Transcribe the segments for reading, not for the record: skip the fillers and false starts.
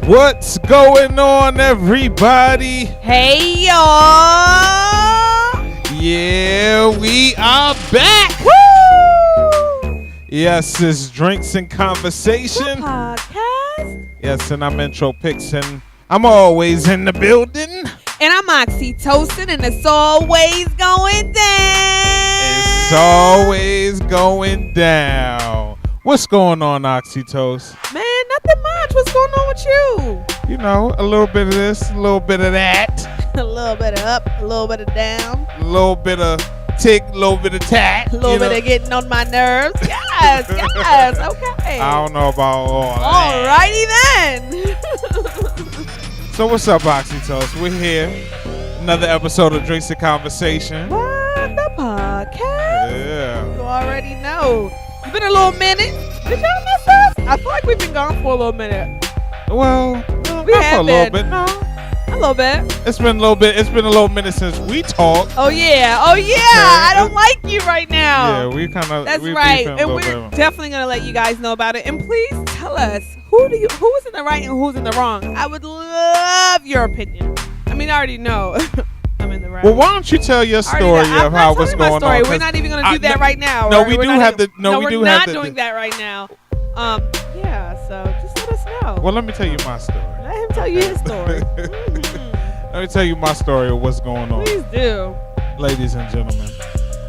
What's going on, everybody? Hey, y'all. Yeah, we are back. Woo! Yes, it's Drinks and Conversation. Podcast. Yes, and I'm Intropixs, and I'm always in the building. And I'm Oxytosin, and it's always going down. It's always going down. What's going on, Oxytosin? Man, nothing much. What's going on with you? You know, a little bit of this, a little bit of that. A little bit of up, a little bit of down. A little bit of tick, a little bit of tat. A little bit of getting on my nerves. Yes, yes, okay. I don't know about all that. Alrighty then. So what's up, Oxytosin? We're here. Another episode of Drinks and Conversation. What, the podcast? Yeah. You already know. It's been a little minute. Did y'all miss us? I feel like we've been gone for a little minute. Well, We not have for a little been. bit. No. A little bit. It's been a little bit. It's been a little minute since we talked. Oh yeah. Oh yeah. I don't like you right now. Yeah, we kind of. That's right. And we're definitely gonna let you guys know about it. And please tell us who was in the right and who's in the wrong. I would love your opinion. I mean, I already know I'm in the right. Well, why don't you tell your story of how what's going on? We're not even gonna do that right now. No, we do have the. No, we do have the. We're not doing that right now. Yeah. So just let us know. Well, let me tell you my story. Let him tell you his story. Let me tell you my story of what's going on. Please do. Ladies and gentlemen.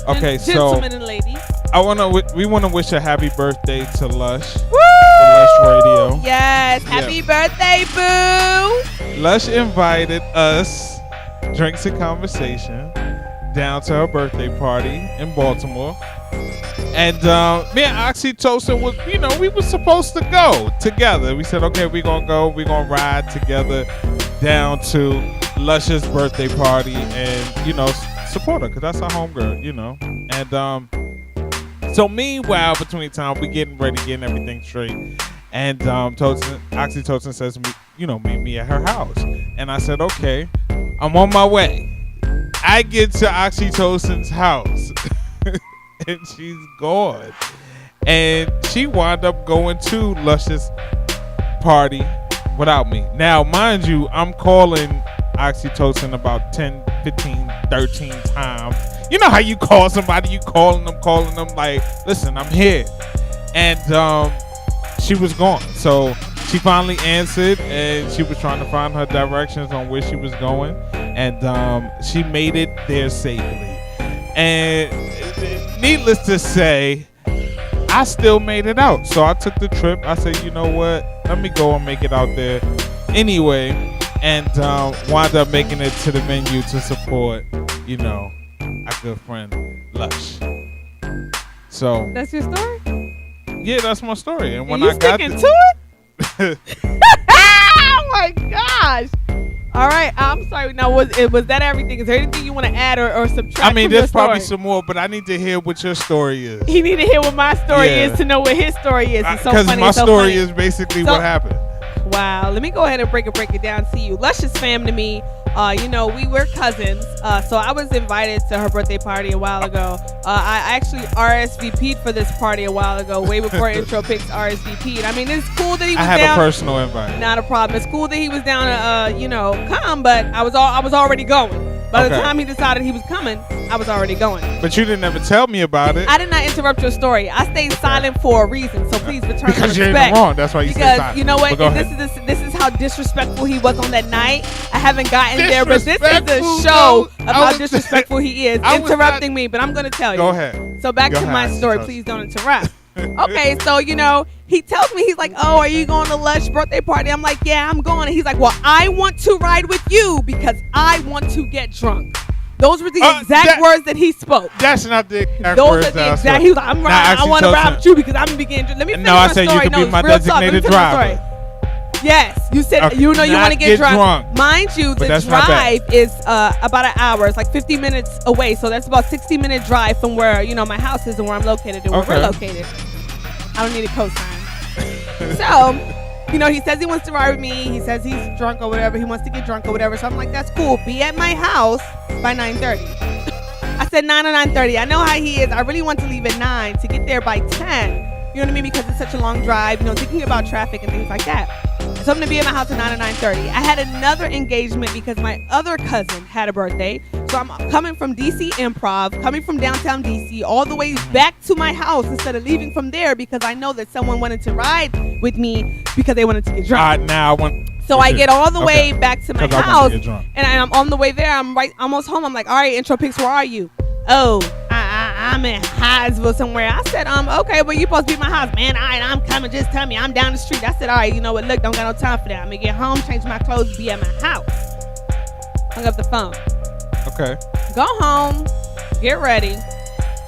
Okay, Gentlemen and ladies. We want to wish a happy birthday to Lush. Woo! For Lush Radio. Yes. Happy birthday, boo. Lush invited us, Drinks and Conversation, down to her birthday party in Baltimore. And me and Oxytosin was, we were supposed to go together. We said, okay, we're going to go. We're going to ride together down to Lush's birthday party and, support her because that's our homegirl, And so meanwhile, between time, we getting ready, getting everything straight. And Oxytosin says to me, meet me at her house. And I said, okay, I'm on my way. I get to Oxytosin's house. And she's gone. And she wound up going to Lush's party without me. Now, mind you, I'm calling Oxytosin about 10, 15, 13 times. You know how you call somebody, you calling them like, listen, I'm here. And she was gone. So she finally answered, and she was trying to find her directions on where she was going. And she made it there safely. And needless to say, I still made it out. So I took the trip. I said, you know what? Let me go and make it out there anyway. And wound up making it to the venue to support, our good friend, Lush. So. That's your story? Yeah, that's my story. And when you I got to it? Oh my gosh. All right, I'm sorry. Now, was that everything? Is there anything you want to add or subtract? I mean, there's there's probably some more, but I need to hear what your story is. He need to hear what my story is to know what his story is. It's so funny. Because my story is basically what happened. Wow. Let me go ahead and break it down to you. Lush is fam to me. We were cousins. So I was invited to her birthday party a while ago. I actually RSVP'd for this party a while ago, way before Intropixs RSVP'd. I mean, it's cool that he was down. I had a personal invite. Not a problem. It's cool that he was down to, come, but I was already going. By the time he decided he was coming, I was already going. But you didn't ever tell me about it. I did not interrupt your story. I stayed silent for a reason, so please return because the respect. You're in the wrong. That's why you stayed silent. Because you know what? This is how disrespectful he was on that night. I haven't gotten there, but this is a show of how disrespectful he is. Interrupting me, but I'm going to tell you. Go ahead. So back to my story. Please don't interrupt. Okay, so, he tells me, he's like, oh, are you going to Lush's birthday party? I'm like, yeah, I'm going. And he's like, well, I want to ride with you because I want to get drunk. Those were the exact words that he spoke. That's not the exact Those words. Those are the exact. He was like, I'm riding. I want to ride with you because I'm beginning to. Let me finish my story. No, I said you could be my designated driver. Yes, you said you want to get drunk. Mind you, the drive is about an hour. It's like 50 minutes away, so that's about 60-minute drive from where my house is and where I'm located and where we're located. I don't need a cosign. So, he says he wants to ride with me. He says he's drunk or whatever. He wants to get drunk or whatever. So I'm like, that's cool. Be at my house by 9:30. I said 9 or 9:30. I know how he is. I really want to leave at 9 to get there by 10. You know what I mean? Because it's such a long drive, thinking about traffic and things like that. told him to be at my house at 9 or 9:30. I had another engagement because my other cousin had a birthday. So I'm coming from DC Improv, coming from downtown DC, all the way back to my house instead of leaving from there because I know that someone wanted to ride with me because they wanted to get drunk. So I get all the way back to my house, and I'm on the way there. I'm right almost home. I'm like, all right, Intropixs, where are you? Oh, I'm in Hyattsville somewhere. I said, okay, well, you supposed to be at my house. Man, all right, I'm coming. Just tell me. I'm down the street. I said, all right, you know what? Look, don't got no time for that. I'm going to get home, change my clothes, be at my house. Hung up the phone. Okay. Go home, get ready.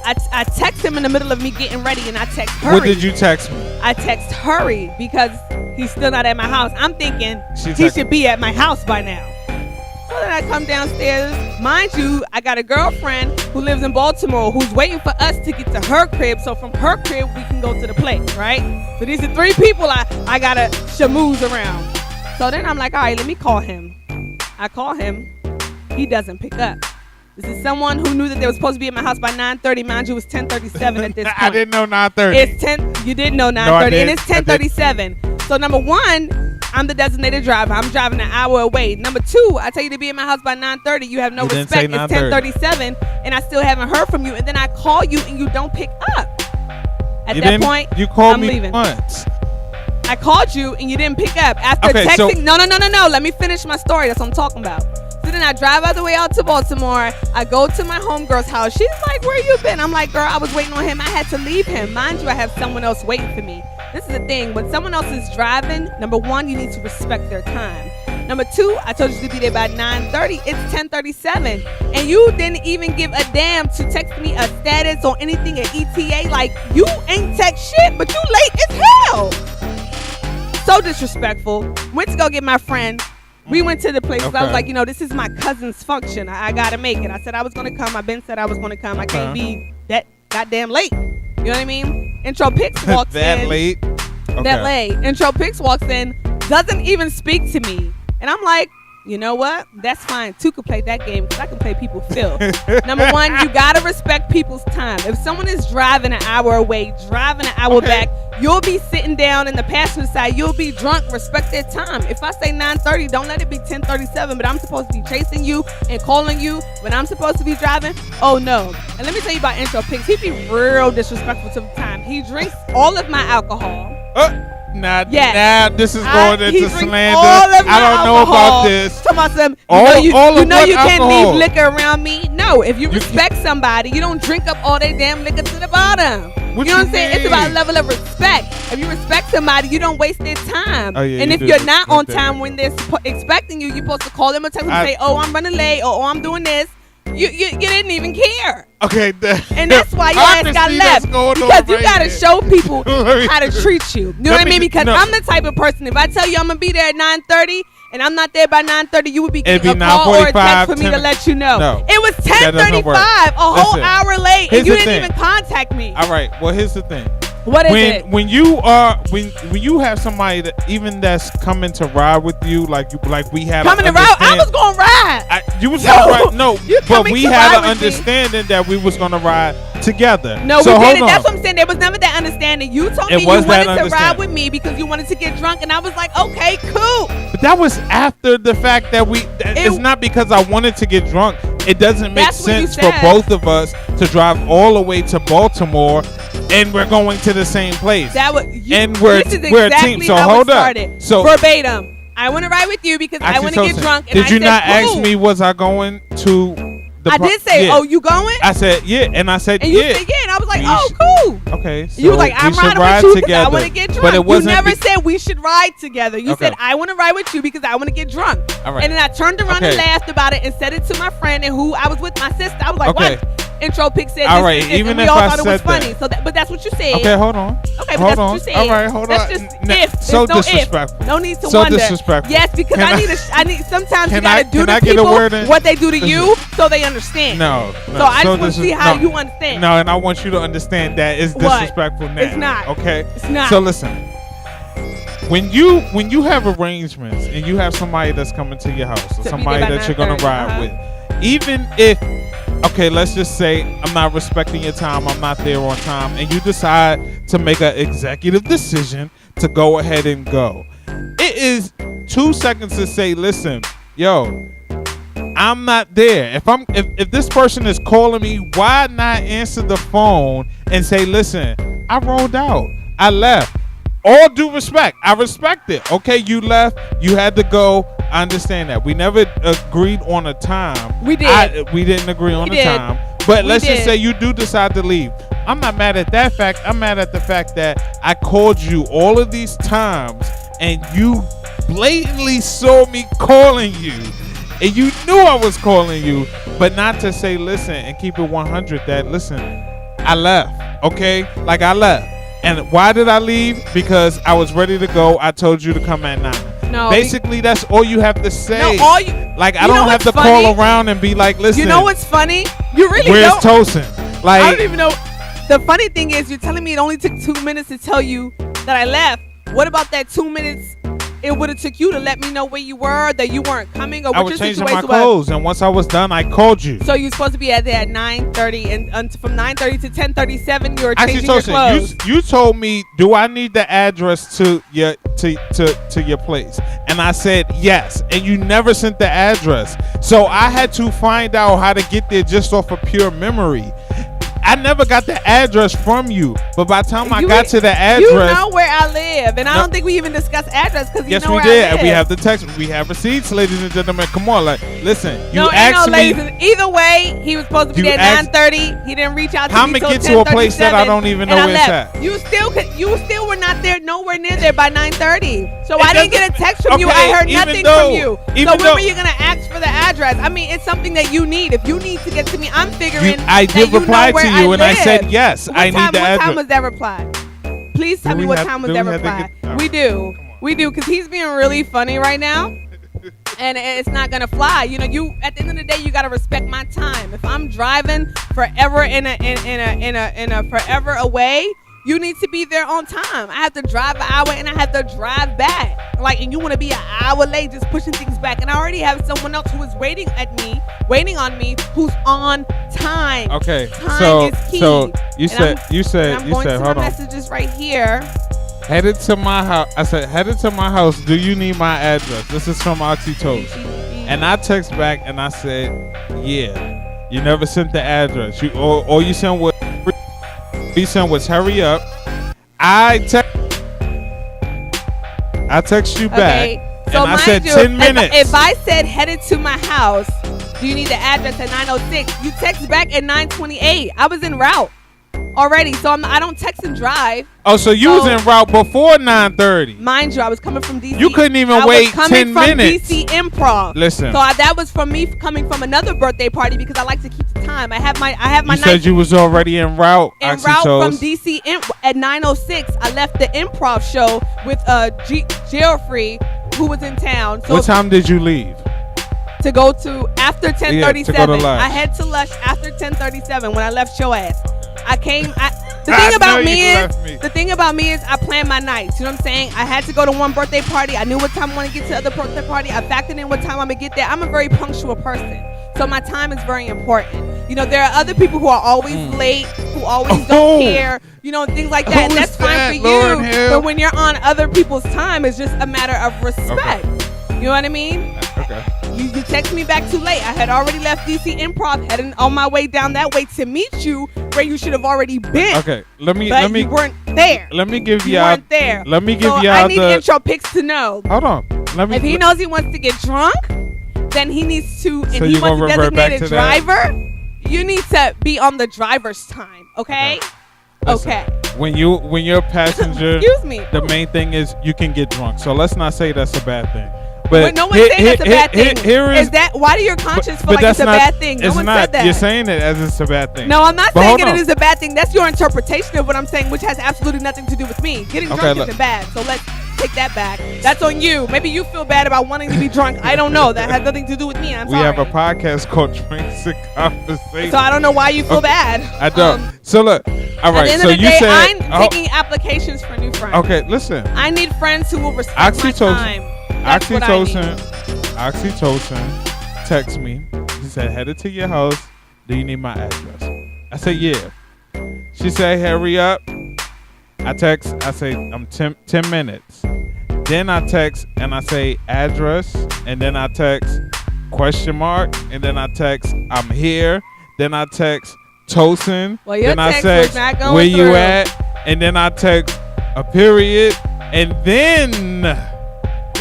I text him in the middle of me getting ready, and I text hurry. What did you text me? I text hurry because he's still not at my house. I'm thinking he should be at my house by now. So then I come downstairs. Mind you, I got a girlfriend who lives in Baltimore who's waiting for us to get to her crib. So from her crib, we can go to the place, right? So these are 3 people I got to schmooze around. So then I'm like, all right, let me call him. I call him. He doesn't pick up. This is someone who knew that they were supposed to be at my house by 9:30. Mind you, it was 10:37 at this point. I didn't know 9:30. It's 10. You didn't know 9:30, and it's 10:37. So number 1, I'm the designated driver. I'm driving an hour away. Number 2, I tell you to be at my house by 9:30. You have no respect. It's 10:37, and I still haven't heard from you. And then I call you, and you don't pick up. At that point, you called I'm me leaving. Once. I called you, and you didn't pick up. After texting, no. Let me finish my story. That's what I'm talking about. So then I drive all the way out to Baltimore. I go to my homegirl's house. She's like, where you been? I'm like, girl, I was waiting on him. I had to leave him. Mind you, I have someone else waiting for me. This is the thing. When someone else is driving, number 1, you need to respect their time. Number 2, I told you to be there by 9:30. It's 10:37. And you didn't even give a damn to text me a status or anything at ETA. Like, you ain't text shit, but you late as hell. So disrespectful. Went to go get my friend. We went to the place. Okay. I was like, this is my cousin's function. I got to make it. I said I was going to come. I've been said I was going to come. I can't be that goddamn late. You know what I mean? Intropixs walks that in. Late? Okay. That late. Intropixs walks in, doesn't even speak to me. And I'm like, you know what? That's fine. 2 could play that game because I can play people filth. Number 1, you got to respect people's time. If someone is driving an hour away, driving an hour back, you'll be sitting down in the passenger side. You'll be drunk. Respect their time. If I say 9:30, don't let it be 10:37, but I'm supposed to be chasing you and calling you when I'm supposed to be driving. Oh, no. And let me tell you about Intropixs. He be real disrespectful to the time. He drinks all of my alcohol. Now this is going into slander. I don't know about this. You can't leave liquor around me. No, if you respect somebody, you don't drink up all their damn liquor to the bottom. You know what I'm saying? It's about a level of respect. If you respect somebody, you don't waste their time. And if you're not on time when they're expecting you, you're supposed to call them or text them and say, oh, I'm running late, or oh, I'm doing this. You didn't even care. Okay. And that's why your ass got left. Because you got to show people how to treat you. You know what I mean? Because I'm the type of person, if I tell you I'm going to be there at 9:30 and I'm not there by 9:30, you would be getting a call or a text for me to let you know. No, it was 10:35, a whole hour late, and you didn't even contact me. All right. Well, here's the thing. What is it? When you have somebody that's coming to ride with you, like we had coming to ride, I was gonna ride. You was gonna ride. No, but we had an understanding that we was gonna ride together. No, we didn't. That's what I'm saying. There was never that understanding. You told me you wanted to ride with me because you wanted to get drunk, and I was like, okay, cool. But that was after the fact that it's not because I wanted to get drunk. It doesn't make sense for both of us to drive all the way to Baltimore. And we're going to the same place. We're a team. So hold up. So verbatim. I want to ride with you because I want to get drunk. And did you not ask me was I going to? I did say, oh, you going? I said, yeah. And I said, and you said, yeah. And I was like, cool. Okay. So you was like, I'm riding with you because I want to get drunk. But it wasn't. You never said we should ride together. You said, I want to ride with you because I want to get drunk. All right. And then I turned around and laughed about it and said it to my friend and who I was with, my sister. I was like, what? Intropixs said all right, even and we if all I thought it said was funny. So but that's what you said. Okay, hold on. Okay, but that's what you said. All right, hold on. That's just if. So no disrespectful. If. No need to so wonder. Disrespectful. Yes, because I need. Sometimes you gotta do to people what they do to you, so they understand. No. So I just want to see how you understand. No, and I want you to understand that it's disrespectful now. It's not. Okay. It's not. So listen. When you have arrangements and you have somebody that's coming to your house or somebody that you're gonna ride with, even if let's just say I'm not respecting your time, I'm not there on time, and you decide to make an executive decision to go ahead and go. It is 2 seconds to say, listen, yo, I'm not there. If this person is calling me, why not answer the phone and say, listen, I rolled out. I left. All due respect. I respect it. Okay, you left. You had to go. I understand that. We never agreed on a time. We did. We didn't agree on a time. But let's just say you do decide to leave. I'm not mad at that fact. I'm mad at the fact that I called you all of these times and you blatantly saw me calling you. And you knew I was calling you, but not to say, listen, and keep it 100 that, listen, I left, okay? Like, I left. And why did I leave? Because I was ready to go. I told you to come at 9. No. Basically, that's all you have to say. No, I don't have to call around and be like, listen. You know what's funny? You really where's don't. Tosin? Like, I don't even know. The funny thing is, you're telling me it only took 2 minutes to tell you that I left. What about that 2 minutes it would have took you to let me know where you were, that you weren't coming, or what your situation was? I was changing my clothes, and once I was done, I called you. So you're supposed to be at 9:30, and from 9:30 to 10:37, you were changing your clothes. You told me, do I need the address to your place? And I said yes, and you never sent the address. So I had to find out how to get there just off of pure memory. I never got the address from you, but by the time I got to the address, you know where I live, and I don't think we even discussed address because you know where I live. Yes, we did, and we have the text, we have receipts, ladies and gentlemen. Come on, like, listen, you asked me. Either way, he was supposed to be there at 9:30. He didn't reach out to me until 10:37. How am I get to a place that I don't even know where it's at? You still were not there, nowhere near there by 9:30. So I didn't get a text from you. I heard nothing from you. So when were you gonna ask for the address? I mean, it's something that you need. If you need to get to me, I'm figuring. I did reply to you, and I said yes. I need the address. What time was that reply? Please tell me what time was that reply. We do, because he's being really funny right now, and it's not gonna fly. You know, you at the end of the day, you gotta respect my time. If I'm driving forever in a forever away, you need to be there on time. I have to drive an hour and I have to drive back. Like, and you want to be an hour late, just pushing things back. And I already have someone else who is waiting on me, who's on time. Okay, time is key. So you said, hold on. Messages right here. Headed to my house. I said, headed to my house. Do you need my address? This is from Oxytosin. And I text back and I said, yeah. You never sent the address. All you sent was hurry up. I text you back. So and I said 10 minutes. If I said headed to my house, do you need the address at 9:06? You text back at 9:28. I was en route already, so I don't text and drive. Oh, so you was en route before 9:30. Mind you, I was coming from DC. You couldn't even wait 10 minutes. I was coming from DC Improv. Listen. So that was from me coming from another birthday party because I like to keep the time. I have my You said you was already en route. En route from DC at 9:06. I left the improv show with Geoffrey, who was in town. So what time did you leave? To go to after 10:37. To go to lunch. I had to lunch after 10:37 when I left your ass. The thing about me is I plan my nights. You know what I'm saying? I had to go to one birthday party. I knew what time I want to get to the other birthday party. I factored in what time I'm gonna get there. I'm a very punctual person, so my time is very important. You know, there are other people who are always late, who always don't care. You know, things like that. And that's fine for you. But when you're on other people's time, it's just a matter of respect. Okay. You know what I mean? Okay. You text me back too late. I had already left DC Improv, heading on my way down that way to meet you where you should have already been. Okay, let me you weren't there. Let me give you y'all. Weren't there. Let me give so y'all I need Intropixs to know. Hold on. If he knows he wants to get drunk, then he needs to. So and he wants a designated driver. You need to be on the driver's time. Okay. Okay. When you're a passenger, excuse me. The main thing is you can get drunk. So let's not say that's a bad thing. But no one's saying that's a bad thing. Is that why do your conscience feel like it's a bad thing? No one said that. You're saying it as it's a bad thing. No, I'm not saying it is a bad thing. That's your interpretation of what I'm saying, which has absolutely nothing to do with me. Getting drunk isn't bad. So let's take that back. That's on you. Maybe you feel bad about wanting to be drunk. I don't know. That has nothing to do with me. I'm sorry. We have a podcast called Drinks and Conversation. So I don't know why you feel bad. I don't. So look. All right. At the end of the day, I'm taking applications for new friends. Okay, listen. I need friends who will respect my time. Oxytosin text me. She said, headed to your house. Do you need my address? I said, yeah. She said, hurry up. I say, I'm 10 minutes. then I text and I say address, and then I text question mark, and then I text I'm here, then I text Tosin, well, your then I text text where you at, and then I text a period, and then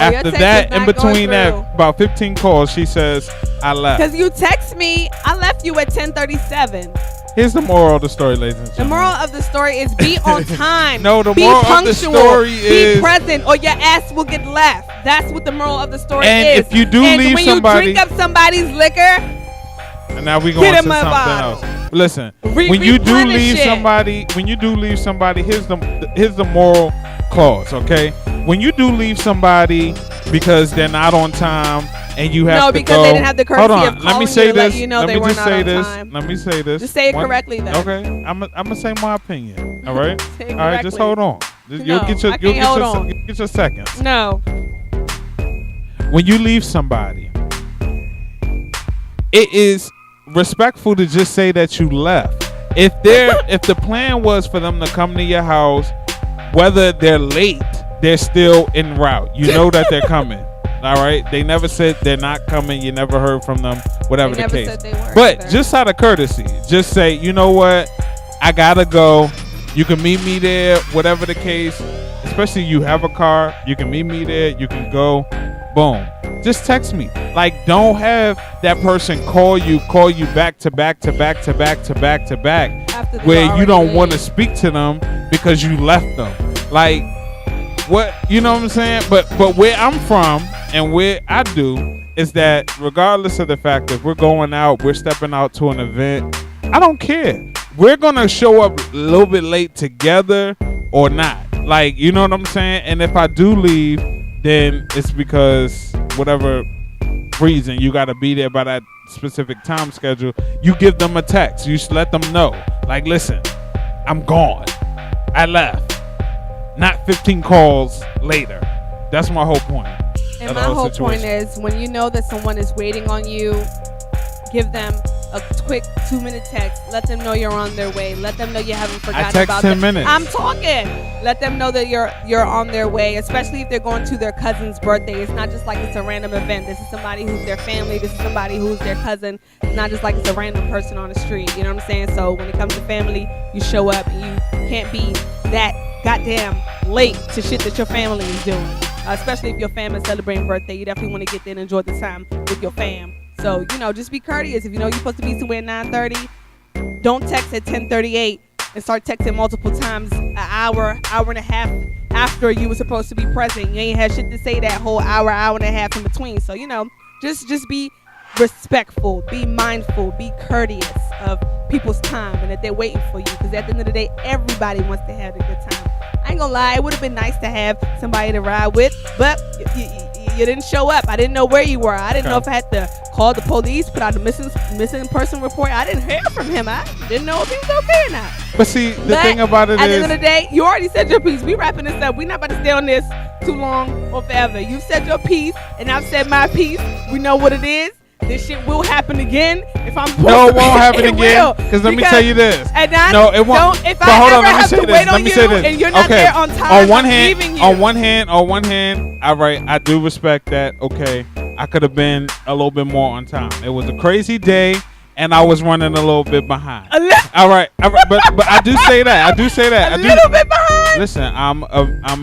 after that, in between that, about 15 calls, she says I left. Because you text me, I left you at 10:37. Here's the moral of the story, ladies and gentlemen. The moral of the story is be on time. No, the moral of the story is be present, or your ass will get left. That's what the moral of the story is. And if you do leave somebody, when you drink up somebody's liquor, and now we going to something else. Listen, when you do leave somebody, here's the moral clause. Okay, when you do leave somebody because they're not on time. And you have to go. They didn't have the courtesy of calling let me say you this. Let you know they were not on time. Let me say this. Just say it correctly then. Okay, I'm gonna say my opinion. All right. Say it all right. Just hold on. You'll get your seconds. No. When you leave somebody, it is respectful to just say that you left. If the plan was for them to come to your house, whether they're late, they're still en route. You know that they're coming. All right, they never said they're not coming. You never heard from them, whatever the case. Said they were but either. Just out of courtesy, just say, you know what, I gotta go. You can meet me there, whatever the case. Especially you have a car, you can meet me there. You can go, boom. Just text me. Like, don't have that person call you back to back, where you don't want to speak to them because you left them. Like, what, you know what I'm saying? But where I'm from. And what I do is that regardless of the fact that we're going out, we're stepping out to an event, I don't care. We're going to show up a little bit late together or not. Like, you know what I'm saying? And if I do leave, then it's because whatever reason you got to be there by that specific time schedule. You give them a text. You just let them know. Like, listen, I'm gone. I left. Not 15 calls later. That's my whole point. And my whole point is, when you know that someone is waiting on you, give them a quick 2-minute text. Let them know you're on their way. Let them know you haven't forgotten about them. 10 minutes. I'm talking. Let them know that you're on their way, especially if they're going to their cousin's birthday. It's not just like it's a random event. This is somebody who's their family. This is somebody who's their cousin. It's not just like it's a random person on the street. You know what I'm saying? So when it comes to family, you show up, and you can't be that goddamn late to shit that your family is doing. Especially if your fam is celebrating birthday, you definitely want to get there and enjoy the time with your fam. So, just be courteous. If you know you're supposed to be somewhere at 9:30, don't text at 10:38 and start texting multiple times an hour and a half after you were supposed to be present. You ain't had shit to say that whole hour and a half in between. So, just be respectful, be mindful, be courteous of people's time and that they're waiting for you. Because at the end of the day, everybody wants to have a good time. I ain't gonna lie, it would have been nice to have somebody to ride with, but you didn't show up. I didn't know where you were. I didn't know if I had to call the police, put out a missing person report. I didn't hear from him. I didn't know if he was okay or not. But see, the thing about it is, at the end of the day, you already said your piece. We wrapping this up. We're not about to stay on this too long or forever. You said your piece, and I've said my piece. We know what it is. This shit will happen again if I'm. No, it won't happen again. Because let me tell you this. No, it won't. If I ever have to wait on you and you're not there on time, on one hand, all right, I do respect that. Okay, I could have been a little bit more on time. It was a crazy day, and I was running a little bit behind. All right, but I do say that. A little bit behind. Listen, I'm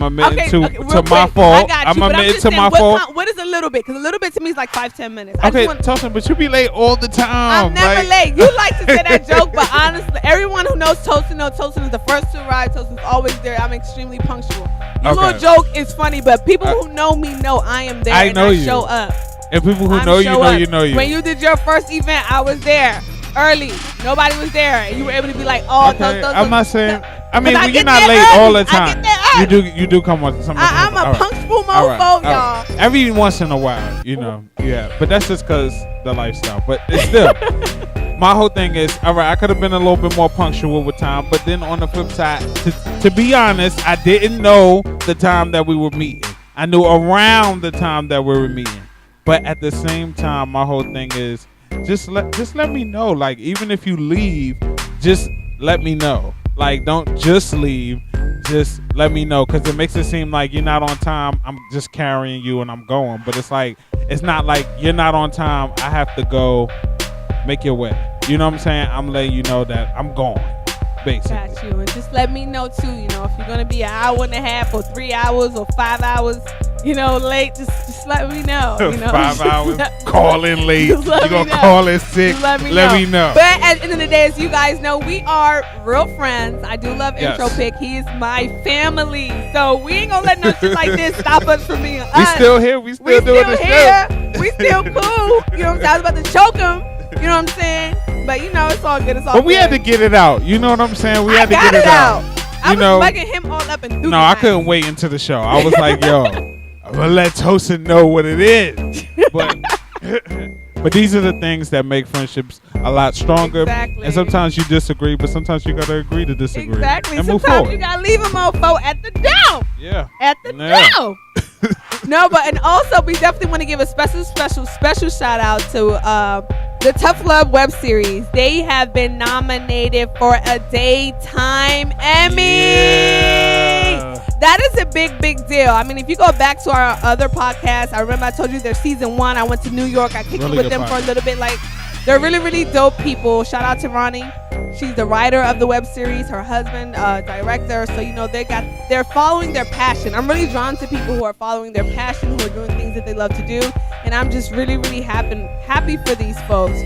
admitting to my fault. I'm admitting to my fault. What is a little bit? Because a little bit to me is like 5-10 minutes. Okay, Tosin, but you be late all the time. I'm never late. You like to say that joke, but honestly, everyone who knows Tosin knows Tosin is the first to arrive. Tosin's always there. I'm extremely punctual. Your little joke is funny, but people who know me know I am there and I show up. And people who know you know you. When you did your first event, I was there early. Nobody was there, and you were able to be like, "Oh, okay, I'm not saying." I mean, when you're not late all the time, you do come on something. I'm a punctual mofo, y'all. Every once in a while, yeah. But that's just because the lifestyle. But it's still, my whole thing is, all right, I could have been a little bit more punctual with time. But then on the flip side, to be honest, I didn't know the time that we were meeting. I knew around the time that we were meeting. But at the same time, my whole thing is, just let me know. Like, even if you leave, just let me know. Like, don't just leave. just let me know, because it makes it seem like you're not on time. I'm just carrying you and I'm going. But it's like, it's not like you're not on time. I have to go. Make your way. You know what I'm saying? I'm letting you know that I'm going. Basically. Got you. And just let me know too, if you're gonna be an hour and a half or 3 hours or 5 hours, late, just let me know. 5 hours, call in late. You're gonna call in sick. Let me know. But at the end of the day, as you guys know, we are real friends. I do love Intropix. He is my family. So we ain't gonna let no shit like this stop us from being us. We still here. We still doing this show. We still cool. You know what I'm saying? I was about to choke him. You know what I'm saying? But it's all good. It's all good. But we had to get it out. You know what I'm saying? We had to get it out. I was bugging him all up and through. No, I couldn't wait until the show. I was like, yo, I'm gonna let Tosin know what it is. But these are the things that make friendships a lot stronger. Exactly. And sometimes you disagree, but sometimes you gotta agree to disagree. Exactly. And sometimes move forward. You gotta leave a mofo at the door. Yeah. At the door. No, but and also we definitely want to give a special shout out to the Tough Love web series. They have been nominated for a Daytime Emmy. Yeah. That is a big deal. I mean, if you go back to our other podcast, I remember I told you their season 1. I went to New York. I kicked it with them for a little bit. Like, they're really dope people. Shout out to Ronnie. She's the writer of the web series. Her husband, director. So they're following their passion. I'm really drawn to people who are following their passion, who are doing things that they love to do. And I'm just really happy for these folks.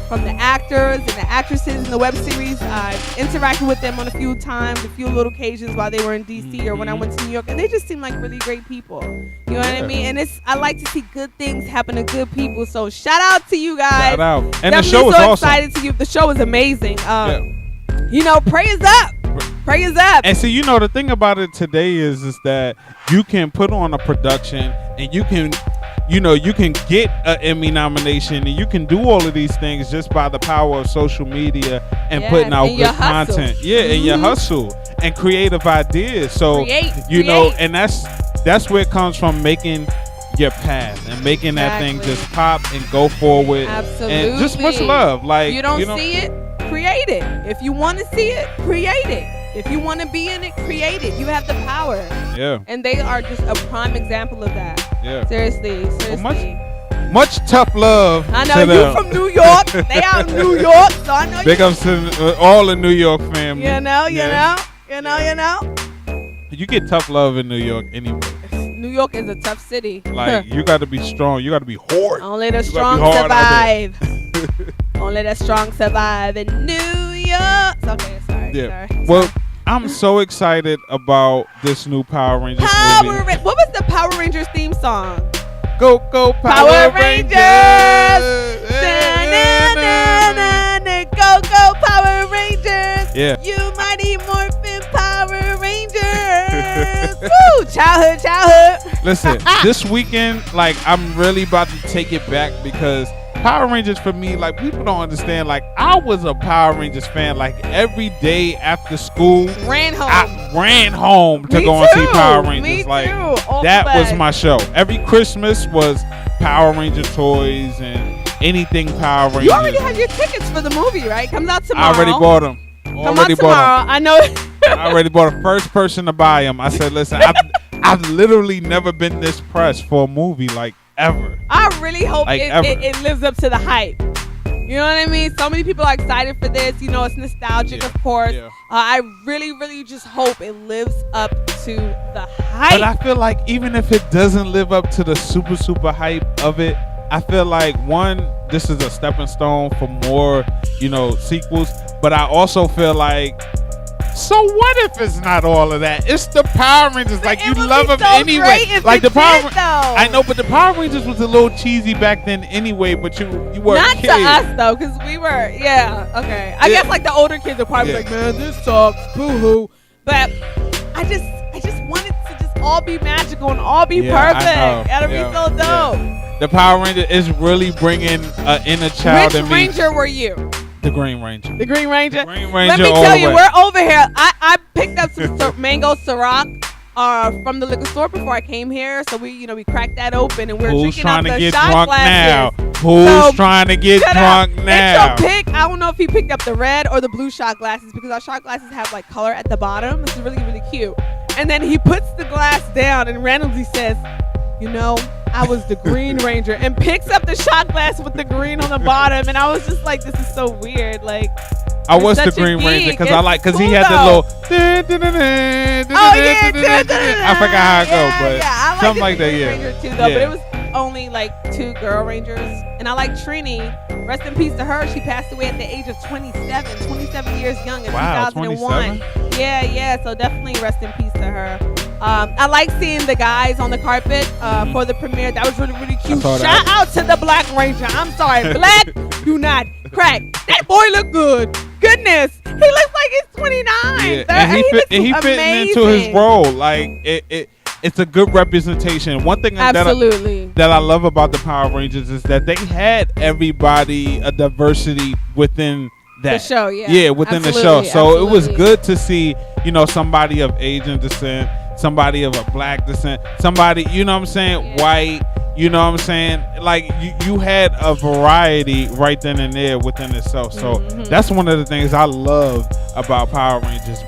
From the actors and the actresses in the web series. I've interacted with them on a few little occasions while they were in DC or when I went to New York, and they just seem like really great people. You know what I mean? And I like to see good things happen to good people. So shout out to you guys. Shout out. And definitely the show is so awesome. Excited to you. The show is amazing. Praise up. Praise up. And see, the thing about it today is that you can put on a production and you can get an Emmy nomination, and you can do all of these things just by the power of social media and putting out good content. And your hustle and creative ideas. So create. And that's where it comes from, making your path and making that thing just pop and go forward. Absolutely. And just much love. Like, you don't see it, create it. If you want to see it, create it. If you want to be in it, create it. You have the power. Yeah. And they are just a prime example of that. Yeah. Seriously. Well, much tough love. I know you from New York. They out in New York, so I know big ups to all the New York family. You know. You get tough love in New York anyway. New York is a tough city. Like, you got to be strong. You got to be hard. Only the strong survive. Only the strong survive in New York. Okay, sorry. Well, I'm so excited about this new Power Rangers movie. What was the Power Rangers theme song? Go Power Rangers! Go Power Rangers! Yeah. You mighty morphin Power Rangers! Woo! Childhood. Listen, this weekend, I'm really about to take it back, because Power Rangers for me, people don't understand. I was a Power Rangers fan. Every day after school, I ran home to go and see Power Rangers. Me too. That was my show. Every Christmas was Power Ranger toys and anything Power Rangers. You already have your tickets for the movie, right? Comes out tomorrow. I already bought them. Come out tomorrow. I know. I already bought the first person to buy them. I said, listen, I've literally never been this pressed for a movie ever. I really hope it lives up to the hype. You know what I mean? So many people are excited for this. It's nostalgic, of course. Yeah. I really just hope it lives up to the hype. But I feel like even if it doesn't live up to the super hype of it, I feel like, one, this is a stepping stone for more, sequels. But I also feel like, so what if it's not all of that? It's the Power Rangers. You love them anyway. The Power I know, but the Power Rangers was a little cheesy back then anyway, but you were not a kid. To us though, because we were, okay. I guess the older kids are probably man, this sucks, boo-hoo. But I just want it to just all be magical and all be perfect. That'll be so dope. Yeah. The Power Ranger is really bringing an inner child in me. Which Ranger were you? The Green Ranger. The Green Ranger. The Green Ranger. Let me tell you, we're over here. I picked up some mango Ciroc. from the liquor store before I came here. So we cracked that open and we're Who's drinking out the shot drunk glasses. Now? Who's trying to get drunk now? Intro I don't know if he picked up the red or the blue shot glasses because our shot glasses have like color at the bottom. This is really, really cute. And then he puts the glass down and randomly says, I was the Green Ranger, and picks up the shot glass with the green on the bottom. And I was just like, this is so weird. Like, I was the Green Ranger because he had the little. I forgot how it goes, but I something like that. Yeah, Ranger too, though, but it was only like 2 girl Rangers, and I like Trini. Rest in peace to her. She passed away at the age of 27 years young in 2001. 27? Yeah. So definitely rest in peace to her. I like seeing the guys on the carpet for the premiere. That was really, really cute. Shout out to the Black Ranger. I'm sorry, Black, do not crack. That boy look good. Goodness, he looks like he's 29. Yeah. And he fitting into his role. Like it's a good representation. One thing that I love about the Power Rangers is that they had everybody, a diversity within that. The show, yeah. Within the show. So it was good to see, somebody of Asian descent, somebody of a black descent, somebody, white, like you had a variety right then and there within itself. So that's one of the things I love about Power Rangers.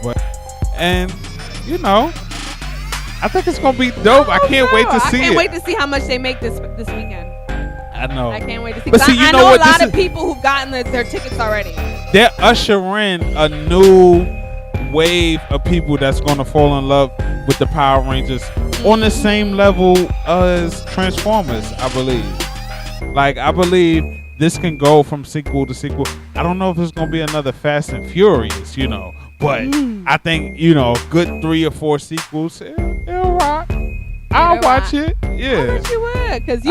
I think it's gonna be dope. I can't wait to see it. I can't wait to see how much they make this weekend. I know. I can't wait to see. But see, I know a lot of people who've gotten their tickets already. They're ushering a new wave of people that's gonna fall in love with the Power Rangers on the same level as Transformers, I believe. Like, I believe this can go from sequel to sequel. I don't know if it's gonna be another Fast and Furious, but I think, a good 3 or 4 sequels, it'll rock. I'll watch it. Yeah. I bet you would, because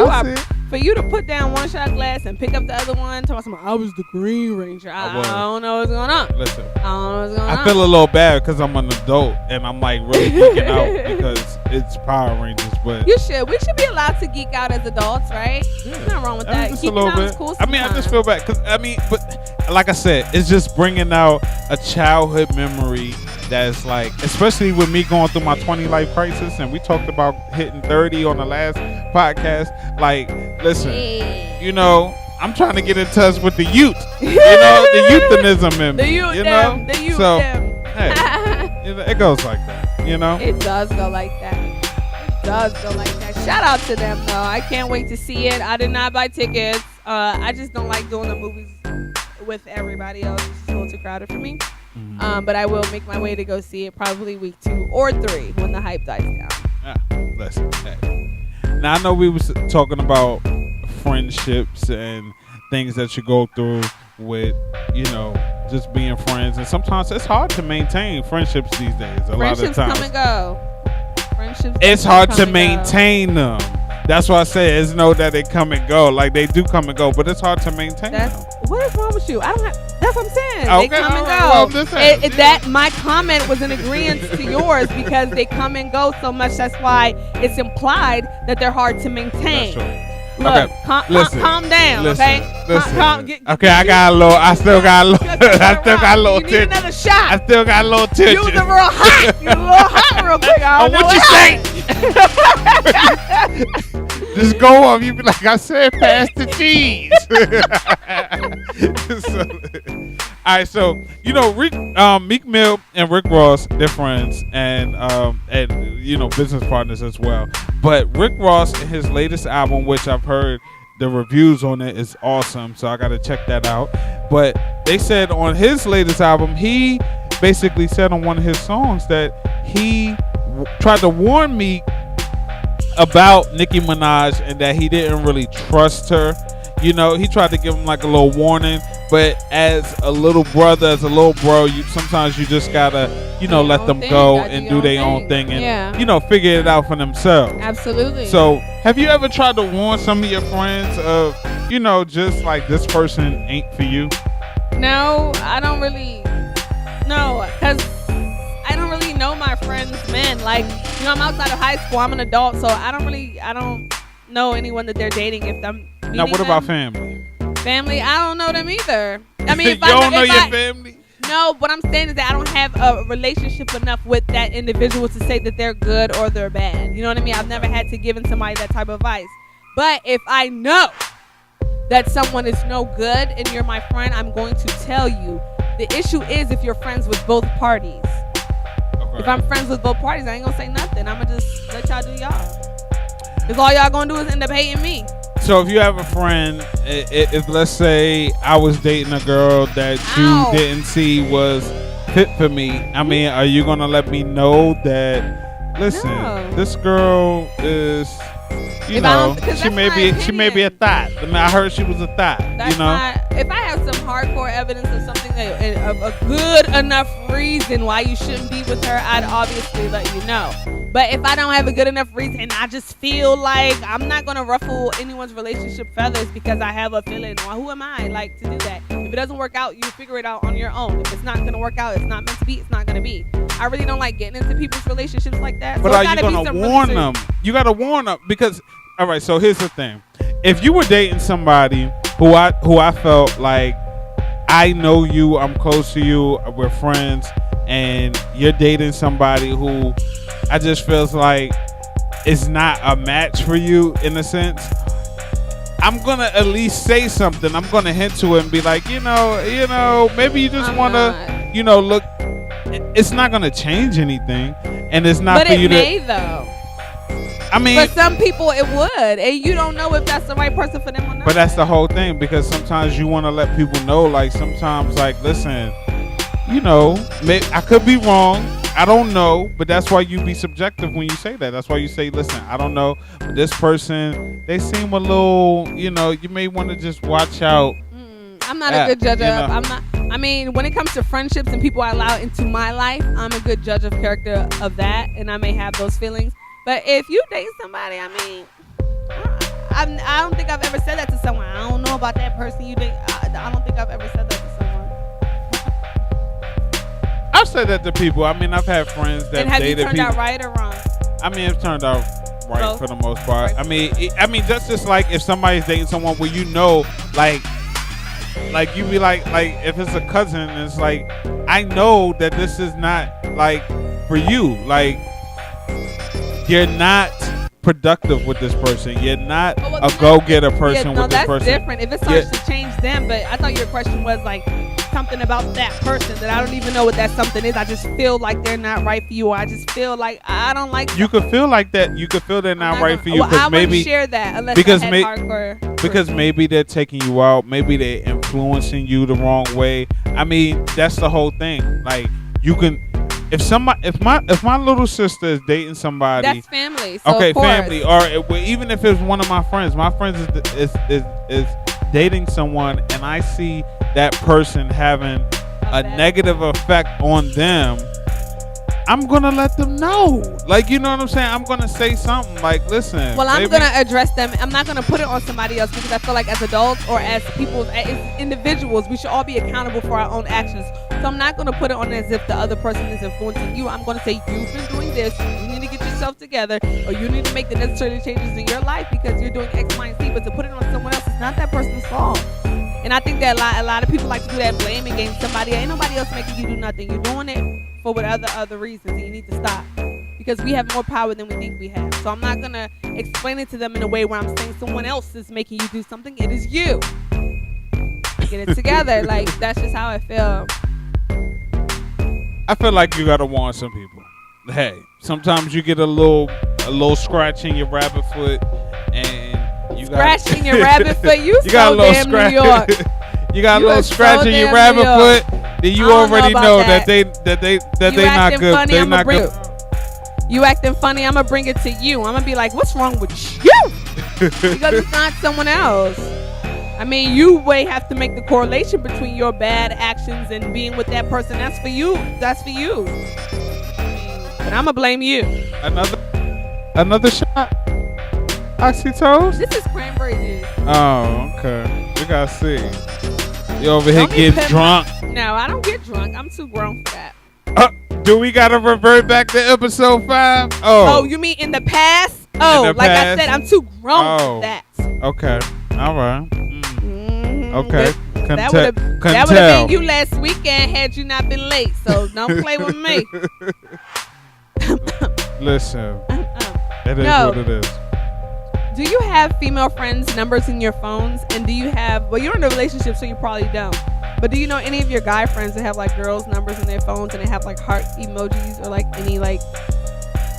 for you to put down one shot glass and pick up the other one, talking about I was the Green Ranger. I don't know what's going on. Listen, I don't know what's going on. I feel a little bad because I'm an adult and I'm like really geeking out because it's Power Rangers. But you should. We should be allowed to geek out as adults, right? Yeah. There's nothing wrong with that. Just a little bit. Cool I just feel bad because but like I said, it's just bringing out a childhood memory. That's like, especially with me going through my 20 life crisis, and we talked about hitting 30 on the last podcast. Like, listen, I'm trying to get in touch with the youth, the euthanism in me. The youth, so, hey, it goes like that, It does go like that. Shout out to them, though. I can't wait to see it. I did not buy tickets. I just don't like doing the movies with everybody else. It's a little too crowded for me. But I will make my way to go see it probably week 2 or 3 when the hype dies down. Listen. Hey. Now I know we was talking about friendships and things that you go through with, just being friends, and sometimes it's hard to maintain friendships these days. A lot of times, come and go. It's hard to maintain them. That's why I say it's that they come and go. Like, they do come and go, but it's hard to maintain them. What is wrong with you? That's what I'm saying. Okay, they come and go. Well, that my comment was in agreement to yours because they come and go so much. That's why it's implied that they're hard to maintain. Look, calm down, okay? Okay, I still got a little You need another shot. I still got a little tension. You was real hot. You a little hot real quick. What you say? Just go up. You be like, I said, pass the cheese. All right, so Meek Mill and Rick Ross, they're friends and business partners as well. But Rick Ross, in his latest album, which I've heard the reviews on it is awesome, so I got to check that out. But they said on his latest album, he basically said on one of his songs that he tried to warn Meek about Nicki Minaj and that he didn't really trust her. He tried to give him like a little warning, but as a little brother, as a little bro, sometimes you just gotta, let them go and do their own thing and, figure it out for themselves. Absolutely. So, have you ever tried to warn some of your friends of, just like this person ain't for you? No, I don't really. No, because I don't really know my friends' men. Like, I'm outside of high school. I'm an adult, so I don't know anyone that they're dating. If I'm now, what about family? Family, I don't know them either. I mean, if you don't know your family. No, what I'm saying is that I don't have a relationship enough with that individual to say that they're good or they're bad. You know what I mean? I've never had to give somebody that type of advice. But if I know that someone is no good and you're my friend, I'm going to tell you. The issue is if you're friends with both parties. Okay. If I'm friends with both parties, I ain't gonna say nothing. I'm gonna just let y'all do y'all. Because all y'all gonna do is end up hating me. So if you have a friend, if let's say I was dating a girl that you didn't see was fit for me, I mean, are you gonna let me know that? Listen, this girl is, you know, she may be a thought. I mean, I heard she was a thought. That's if I have some hardcore evidence of something of a good enough reason why you shouldn't be with her, I'd obviously let you know. But if I don't have a good enough reason and I just feel like I'm not going to ruffle anyone's relationship feathers because I have a feeling, well, who am I like to do that? If it doesn't work out, you figure it out on your own. If it's not going to work out, it's not meant to be, it's not going to be. I really don't like getting into people's relationships like that. But are you going to warn them? You got to warn them because, all right, so here's the thing. If you were dating somebody who I felt like, I know you, I'm close to you, we're friends, and you're dating somebody who I just feels like it's not a match for you in a sense, I'm gonna at least say something. I'm gonna hint to it and be like, you know, maybe you just wanna, look. It's not gonna change anything, and it's not but for you to. But it may though. I mean, but some people it would, and you don't know if that's the right person for them or not. But that's the whole thing, because sometimes you want to let people know, like sometimes, like, listen, I could be wrong. I don't know, but that's why you be subjective when you say that. That's why you say, listen, I don't know, but this person, they seem a little, you may want to just watch out. I'm not a good judge of. I'm not. I mean, when it comes to friendships and people I allow into my life, I'm a good judge of character of that, and I may have those feelings. But if you date somebody, I mean, I don't think I've ever said that to someone. I don't know about that person you date. I don't think I've ever said that to someone. I've said that to people. I mean, I've had friends that dated people. And have you turned out right or wrong? I mean, it's turned out right for the most part. I mean, that's just like if somebody's dating someone where like you be like if it's a cousin, it's like I know that this is not like for you, like. You're not productive with this person. You're not a go-getter person with this person. That's different. If it starts to change them, but I thought your question was like something about that person that I don't even know what that something is. I just feel like they're not right for you. Or I just feel like I don't like them. You could feel like that. You could feel they're not right for you. Well, I wouldn't share that unless I had hardcore. Because maybe they're taking you out. Maybe they're influencing you the wrong way. I mean, that's the whole thing. Like, you can... If my little sister is dating somebody, that's family. So okay, family, or even if it's one of my friends is dating someone, and I see that person having a negative effect on them, I'm gonna let them know. Like, you know what I'm saying? I'm gonna say something like, listen. Well, I'm gonna address them. I'm not gonna put it on somebody else because I feel like as adults or as people, as individuals, we should all be accountable for our own actions. So I'm not gonna put it on as if the other person is influencing you. I'm gonna say you've been doing this. You need to get yourself together, or you need to make the necessary changes in your life because you're doing X, Y, and Z. But to put it on someone else, it's not that person's fault. And I think that a lot of people like to do that blaming game. Somebody, ain't nobody else making you do nothing. You're doing it for whatever other reasons, and you need to stop because we have more power than we think we have. So I'm not gonna explain it to them in a way where I'm saying someone else is making you do something. It is you. Get it together. Like, that's just how I feel. I feel like you gotta warn some people. Hey, sometimes you get a little scratch in your rabbit foot, and you got scratching your rabbit foot. You got a little damn scratch. New York. You got a little scratch in your rabbit foot. Then you already know that they not good. Funny, they not good. You acting funny, I'm gonna bring it to you. I'm gonna be like, what's wrong with you? Because it's not someone else. I mean, you may have to make the correlation between your bad actions and being with that person. That's for you. That's for you. But I'm gonna blame you. Another shot. Oxytosin. This is cranberry juice. Oh, okay. We gotta see. You over here get drunk? No, I don't get drunk. I'm too grown for that. Do we gotta revert back to episode 5? Oh, you mean in the past? Oh, like I said, I'm too grown for that. Okay. All right. Okay. That would have been you last weekend had you not been late. So don't play with me. Listen, it is what it is. Do you have female friends' numbers in your phones? And do you have? Well, you're in a relationship, so you probably don't. But do you know any of your guy friends that have like girls' numbers in their phones and they have like heart emojis or like any like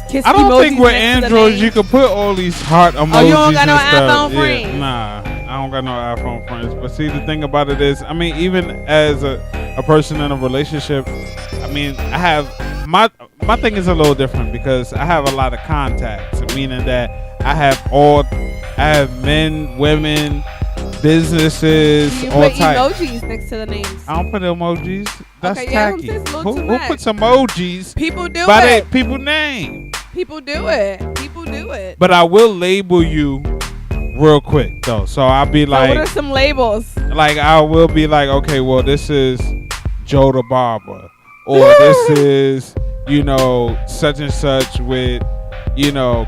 kiss emojis? I don't think with Androids you can put all these heart emojis. Oh, you don't got no iPhone friends? Yeah, nah, I don't got no iPhone friends. But see, the thing about it is, I mean, even as a person in a relationship, I mean, I have my thing is a little different because I have a lot of contacts, meaning that I have men, women, businesses, you all put types. Emojis next to the names. I don't put emojis. That's tacky. Who puts emojis? People do by it. People name. People do it. But I will label you real quick though. So I'll be like, what are some labels? Like I will be like, okay, well this is Joe the barber, or this is such and such with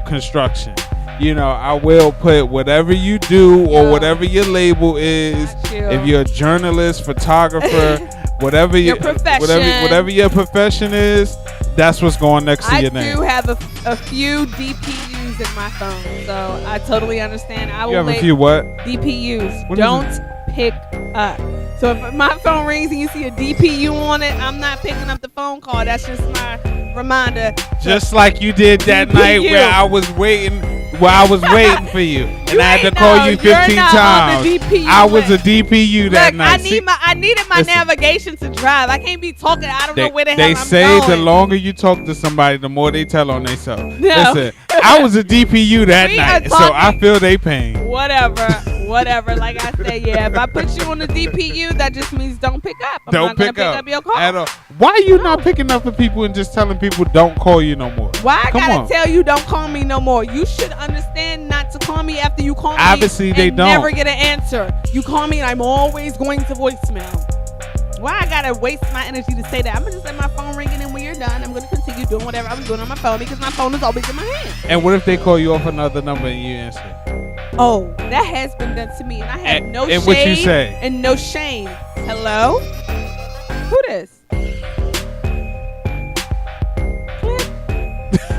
construction. I will put whatever you do or whatever your label is. If you're a journalist, photographer, whatever your profession is, that's what's going next to your name. I do have a few DPUs in my phone, so I totally understand. You have a few what? DPUs. Don't pick up. So if my phone rings and you see a DPU on it, I'm not picking up the phone call. That's just my reminder. Just like you did that night where I was waiting for you, and I had to call you 15 times. I was a DPU that night. I needed my navigation to drive. I can't be talking. I don't know where the hell I'm going. They say the longer you talk to somebody, the more they tell on themselves. No. Listen, I was a DPU that night, so I feel they pain. Whatever. Like I said, yeah. If I put you on the DPU, that just means don't pick up. I'm not gonna pick up your call at all. Why are you not picking up for people and just telling people don't call you no more? Why I gotta tell you don't call me no more? You should understand not to call me after you call me. Obviously, they don't. Never get an answer. You call me and I'm always going to voicemail. Why I gotta waste my energy to say that? I'm gonna just let my phone ring, and then when you're done, I'm gonna continue doing whatever I was doing on my phone because my phone is always in my hand. And what if they call you off another number and you answer? Oh, that has been done to me, and I had no shame what you say? And no shame. Hello? Who this?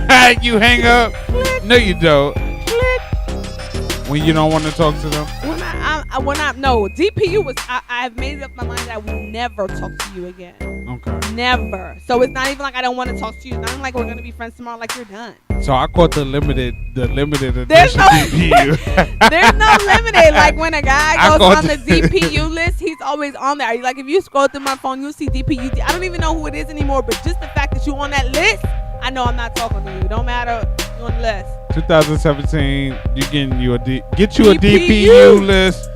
Click. You hang up? Click. No, you don't. Click. When you don't want to talk to them? No, DPU was, I've made up my mind that I will never talk to you again. Okay. Never. So it's not even like I don't want to talk to you. It's not even like we're going to be friends tomorrow like you're done. So I caught the limited edition There's no DPU. There's no limited. Like when a guy goes on the DPU list, he's always on there. Like if you scroll through my phone, you'll see DPU. I don't even know who it is anymore, but just the fact that you're on that list, I know I'm not talking to you. Don't matter. You're on the list. 2017, you getting you a DPU list.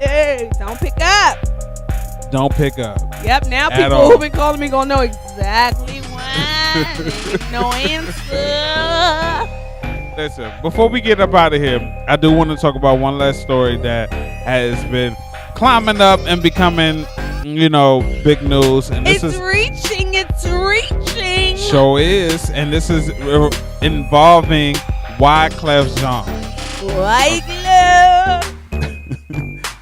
Hey, don't pick up. Don't pick up. Yep, now people who've been calling me gonna know exactly why. They get no answer. Listen, before we get up out of here, I do want to talk about one last story that has been climbing up and becoming, big news. And it's reaching. Sure is. And this is involving Wyclef Jean. Wyclef.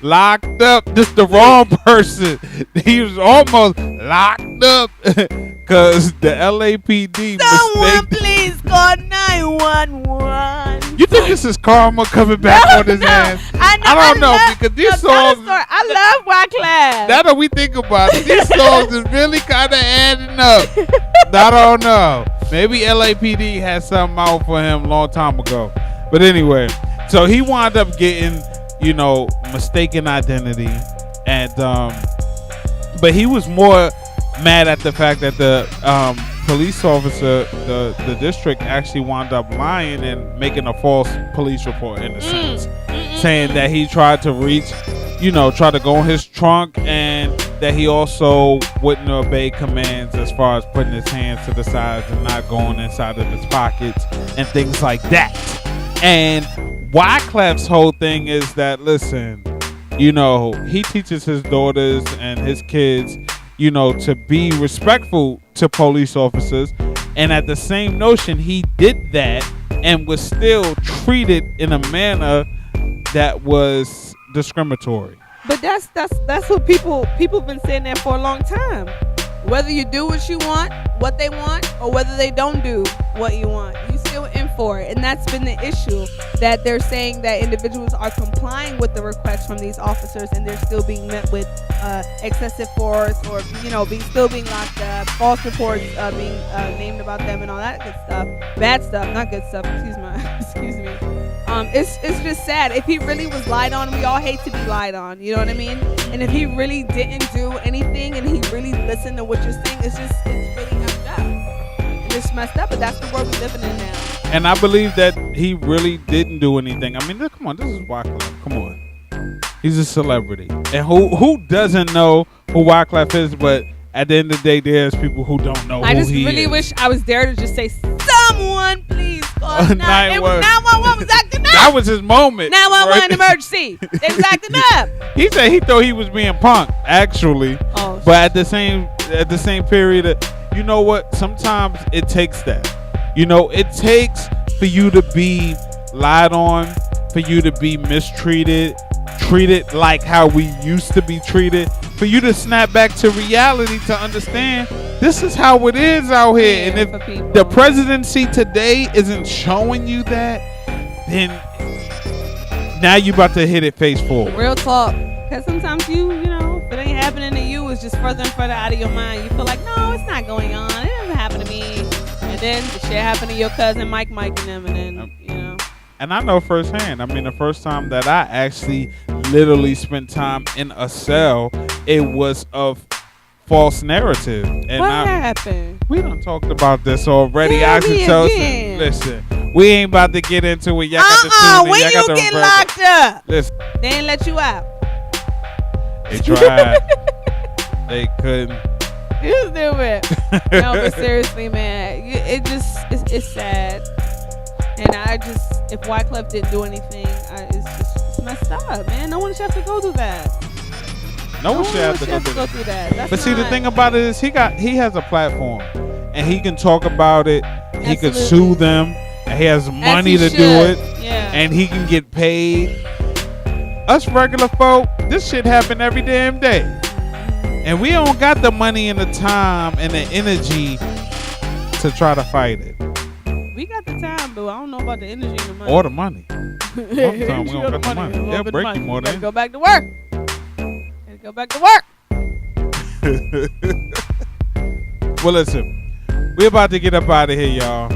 Locked up. This the wrong person. He was almost locked up because the LAPD. Someone please call 911. You think this is karma coming back on his ass? I don't know because these songs. I love Wyclef. Now that we think about it, these songs is really kind of adding up. I don't know. Maybe LAPD had something out for him a long time ago. But anyway, so he wound up getting, mistaken identity, and but he was more mad at the fact that the police officer, the district, actually wound up lying and making a false police report in a sense, saying that he tried to reach, try to go in his trunk, and that he also wouldn't obey commands as far as putting his hands to the sides and not going inside of his pockets and things like that. And Wyclef's whole thing is that, listen, he teaches his daughters and his kids, to be respectful to police officers. And at the same notion, he did that and was still treated in a manner that was discriminatory. But that's what people been saying that for a long time. Whether you do what you want, what they want, or whether they don't do what you want, you still in for it. And that's been the issue, that they're saying that individuals are complying with the requests from these officers, and they're still being met with excessive force, or still being locked up, false reports being named about them, and all that good stuff. Bad stuff, not good stuff. Excuse me. It's just sad. If he really was lied on, we all hate to be lied on. You know what I mean? And if he really didn't do anything, and he really listened to what you're saying, it's really messed up. It's messed up, but that's the world we're living in now. And I believe that he really didn't do anything. I mean, come on, this is Wyclef. Come on, he's a celebrity, and who doesn't know who Wyclef is? But at the end of the day, there's people who don't know who he is. I just really wish I was there to just say, someone please call 911. 911 was acting up. That was his moment. 911 right? Emergency. They was acting up. He said he thought he was being punked, actually. Oh, but at the same period, you know what? Sometimes it takes that. It takes for you to be lied on, for you to be mistreated, treated like how we used to be treated, for you to snap back to reality, to understand this is how it is out here. And if the presidency today isn't showing you that, then now you about to hit it face forward. Real talk. Because sometimes if it ain't happening to you, it's just further and further out of your mind. You feel like, no, it's not going on. It doesn't happen to me. And then the shit happened to your cousin Mike and them, and then, And I know firsthand. I mean, the first time that I actually literally spent time in a cell, it was of false narrative. And what happened? We done talked about this already. Oxytosin. Listen, we ain't about to get into it. Y'all got the tune in. When you get locked up? Listen. They ain't let you out. They tried. They couldn't. You stupid. No, but seriously, man, it's sad. And if Wyclef didn't do anything, it's messed up, man. No one should have to go through that. No one should have to go through that. But see, the thing about it is he has a platform, and he can talk about it. Absolutely. He can sue them, and he has money to do it. Yeah. And he can get paid. Us regular folk, this shit happen every damn day. And we don't got the money and the time and the energy to try to fight it. We got the time, but I don't know about the energy and the money. Or the money. Sometimes we don't got the money. They'll break you more than. Go back to work. Go back to work. Well, listen, we're about to get up out of here, y'all.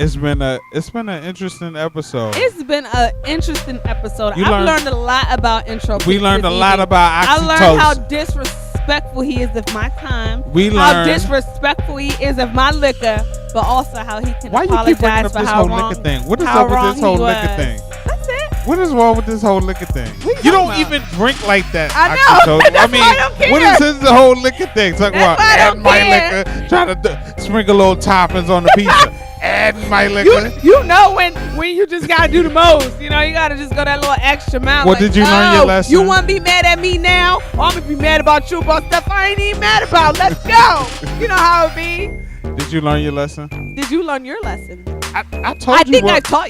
It's been an interesting episode. It's been an interesting episode. I've learned a lot about Intropixs. We learned a lot about Oxytosin. I learned how disrespectful he is of my time. How disrespectful he is of my liquor, but also how he can apologize for how wrong. Liquor thing? What is up with this whole liquor thing? That's it. What is wrong with this whole liquor thing? You don't even drink like that. I know. That's why I don't care. What is this whole liquor thing? Talk about adding my liquor, trying to sprinkle little toppings on the pizza. Adding my liquor. You know when you just gotta do the most. You gotta just go that little extra amount. Well, did you learn your lesson? You wanna be mad at me now? Or I'm gonna be mad about you about stuff I ain't even mad about. Let's go. You know how it be. Did you learn your lesson? Did you learn your lesson? I taught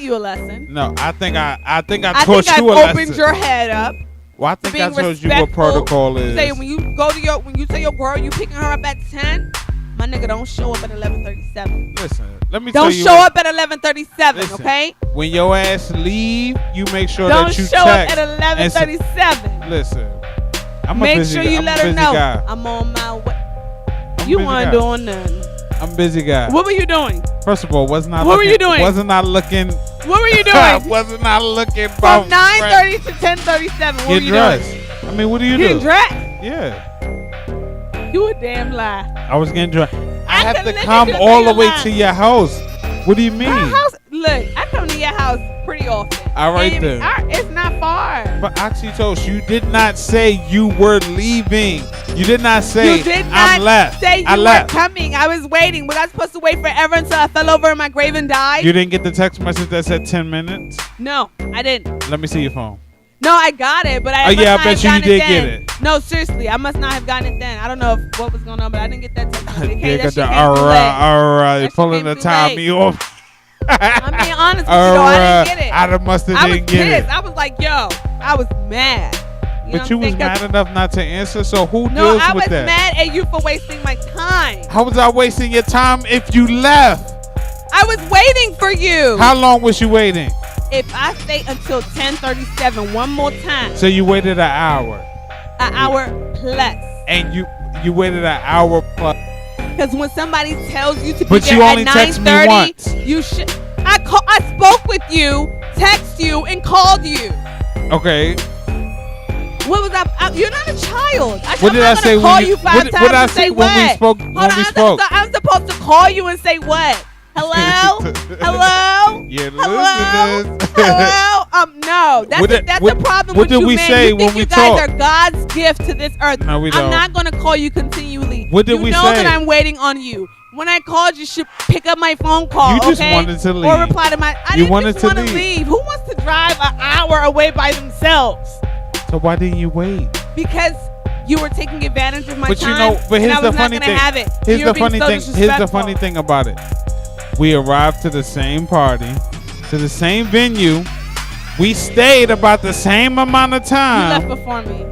you a lesson. No, I think I taught you a lesson. I opened your head up. Well, I think I told you what protocol is. Say when you tell your girl you picking her up at 10, my nigga don't show up at 11:37. Listen, let me tell you. Don't show up at 11:37, okay? When your ass leave, you make sure that you text. Don't show up at 11:37. Listen, make sure you let her know I'm on my way. You weren't doing nothing. I'm a busy guy. What were you doing? First of all, wasn't I were you doing? Wasn't I looking? What were you doing? Wasn't I looking from 9:30 to 10:37? What were you doing? I mean, what do you do? Getting dressed? Yeah. You a damn lie. I was getting dressed. I have to come all the way to your house. What do you mean? My house? Look, I come to your house pretty often. All right then. It's not far. But Oxytosin, you did not say you were leaving. You did not say I'm left. Say you were coming. I was waiting. Was I supposed to wait forever until I fell over in my grave and died? You didn't get the text message that said 10 minutes? No, I didn't. Let me see your phone. No, I got it, but I bet you did get it. No, seriously, I must not have gotten it then. I don't know what was going on, but I didn't get that text message. All right, pulling the timing off. I'm being honest with you, though. I didn't get it. I must have didn't get it. I was pissed. I was like, yo, I was mad. But you was mad enough not to answer, so who deals with that? No, I was mad at you for wasting my time. How was I wasting your time if you left? I was waiting for you. How long was you waiting? If I stay until 10:37 one more time. So you waited an hour. An hour plus. And you waited an hour plus. Because when somebody tells you to be but there you only at 9:30, you should. I spoke with you, text you, and called you. Okay. What was I? You're not a child. What did I say when call you 5 times what did I and say what? When we spoke? I'm supposed to call you and say what? Hello? Hello? Yeah, hello? Hello? No. That's the problem with you, man. What did we say when we talked? You guys are God's gift to this earth. No, we don't. I'm not going to call you continually. What did we say? You know that I'm waiting on you. When I called, you should pick up my phone call, You just wanted to leave. Or reply to my... I didn't just want to leave. Who wants to drive an hour away by themselves? So why didn't you wait? Because... you were taking advantage of my time. But you know, but here's the funny thing. Here's the funny thing about it. We arrived to the same party, to the same venue. We stayed about the same amount of time. You left before me.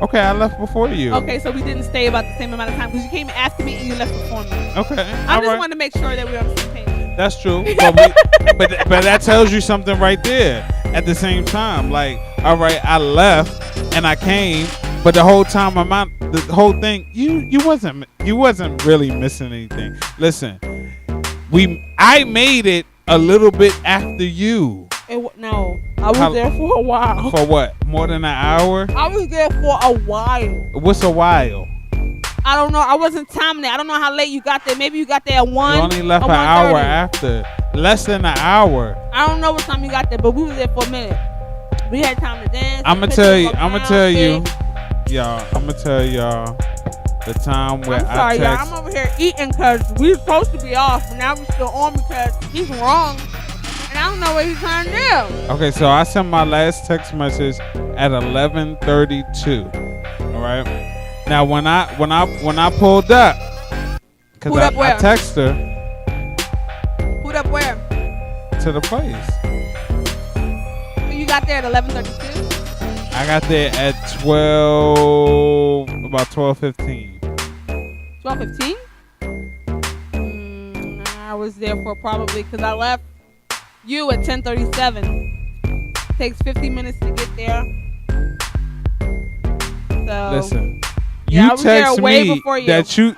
Okay, I left before you. Okay, so we didn't stay about the same amount of time because you came after me and you left before me. Okay, I just wanted to make sure that we were on the same page. That's true, but that tells you something right there. At the same time, like, all right, I left and I came. But the whole time the whole thing, you wasn't really missing anything. Listen, I made it a little bit after you. No, I was there for a while. For what? More than an hour? I was there for a while. What's a while? I don't know. I wasn't timing it. I don't know how late you got there. Maybe you got there at 1. You only left an hour after. Less than an hour. I don't know what time you got there, but we were there for a minute. We had time to dance. I'm gonna tell you. Y'all, I'm gonna tell y'all the time where I'm sorry, y'all. I'm over here eating because we were supposed to be off, but now we're still on because he's wrong, and I don't know what he's trying to do. Okay, so I sent my last text message at 11:32. All right. Now when I pulled up, because I texted her. Pulled up where? To the place. You got there at 11:32. I got there at 12:15. 12:15? I was there for probably, because I left you at 10:37. Takes 50 minutes to get there. So listen, you text me that you...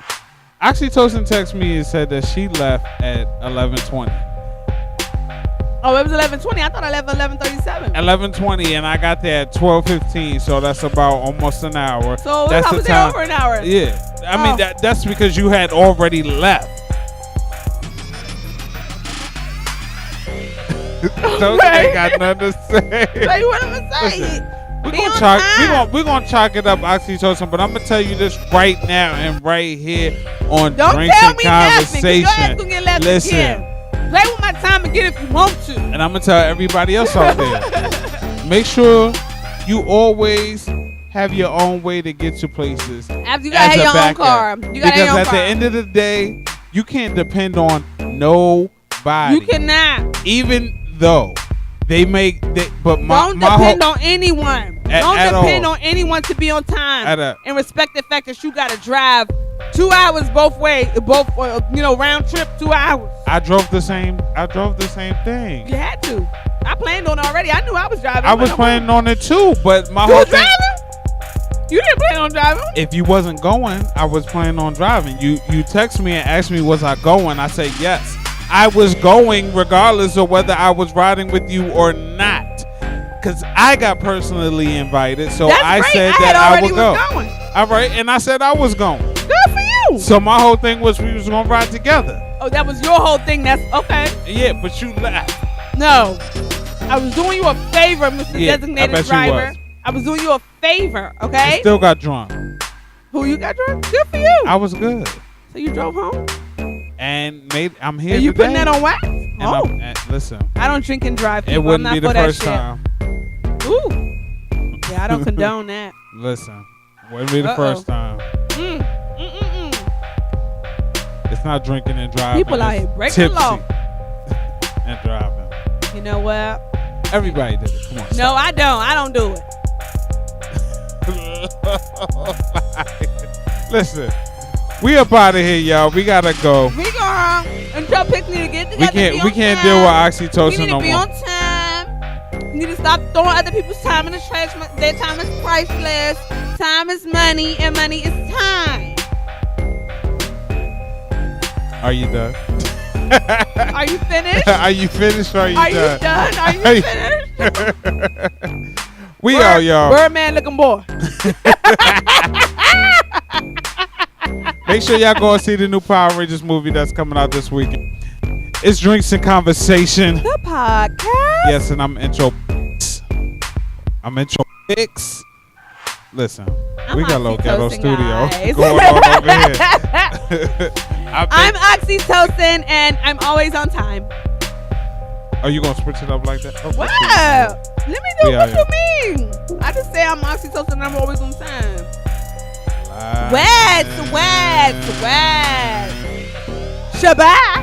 Oxytosin texted me and said that she left at 11:20. Oh, it was 11:20. I thought I left 11:37. 11:20, and I got there at 12:15, so that's about almost an hour. So that's I was there over an hour. Yeah, I mean that's because you had already left. Don't ain't got nothing to say. Say what I'm gonna say. Listen, we're gonna chalk it up, Oxytosin, but I'm gonna tell you this right now and right here on Drinks and Conversation. Listen. Play with my time again if you want to. And I'm going to tell everybody else out there. Make sure you always have your own way to get to places. After you got your own car. Because at the end of the day, you can't depend on nobody. You cannot. Even though they make... Don't depend on anyone. Don't depend on anyone to be on time. And respect the fact that you got to drive 2 hours both ways, round trip 2 hours. I drove the same thing. You had to. I planned on it already. I knew I was driving. I was planning on it too, but my whole thing. You didn't plan on driving? If you wasn't going, I was planning on driving. You text me and asked me was I going? I said yes. I was going regardless of whether I was riding with you or not. Because I got personally invited, so I said that I would go. All right, and I said I was going. Good for you. So my whole thing was we was going to ride together. Oh, that was your whole thing. That's okay. Yeah, but you left. No. I was doing you a favor, Mr. Designated Driver. I was doing you a favor, okay? I still got drunk. Who, you got drunk? Good for you. I was good. So you drove home? And I'm here Are you putting that on wax? Listen. I don't drink and drive. It wouldn't be the first time. Ooh. Yeah, I don't condone that. Listen. Wouldn't be the first time. It's not drinking and driving. People out here breaking the law. And driving. You know what? Everybody did it. Come on. No, I don't. I don't do it. Listen, we up out of here, y'all. We gotta go. We gone. Intropixs need to get together. We can't deal with Oxytosin no more. We need to be on time. We need to stop throwing other people's time in the trash. Their time is priceless. Time is money, and money is time. Are you done? Are you finished? Are you finished or are you done? Are you done? Are you finished? We are, y'all. Birdman looking boy. Make sure y'all go and see the new Power Rangers movie that's coming out this weekend. It's Drinks and Conversation. The podcast. Yes, and I'm Intropixs. Listen, we got a little ghetto studio going on over here. I'm Oxytosin, and I'm always on time. Are you going to switch it up like that? Okay. Wow. Let me know what you mean. I just say I'm Oxytosin and I'm always on time. Wet. Shabbat.